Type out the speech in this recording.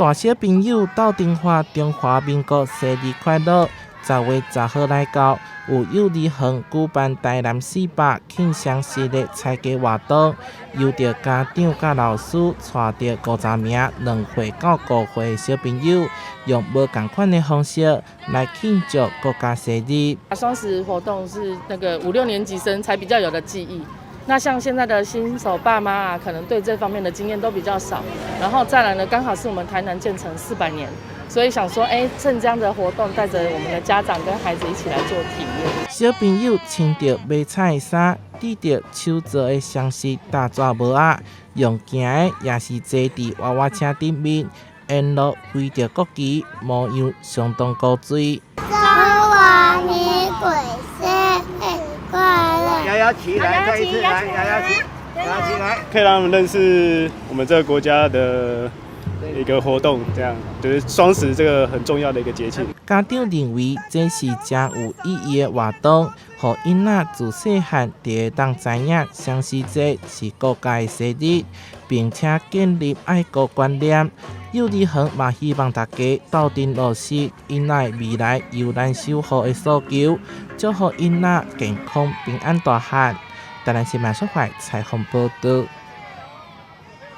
大小朋友斗阵华中华民国生日快乐！10月10号来到，有幼儿园举办台南400庆生系列采购活动，由着家长甲老师带着50名2岁到5岁的小朋友，用无同款的方式来庆祝国家生日。双十活动是那个5、6年级生才比较有的记忆。那像现在的新手爸妈啊，可能对这方面的经验都比较少。然后再来呢，刚好是我们台南建成400年，所以想说，趁这样的活动，带着我们的家长跟孩子一起来做体验。小朋友穿着迷彩的衫，戴着手做的双饰大纸帽仔，用行的也是坐伫娃娃车顶面，沿路挥着国旗，模样相当古锥。中华女鬼生日快乐！摇摇旗来，再一次来，摇摇旗，摇摇旗来，可以让他们认识我们这个国家的一个活动，这样就是双十这个很重要的一个节庆。家长认为这是真有意义的活动，让囡仔自细汉就会当知影双十节是国家的生日，并且建立爱国观念。幼儿园嘛希望大家斗阵落实囡仔未来由咱守护的诉求，祝福囡仔健康平安大汉。台南新闻社会采访报道。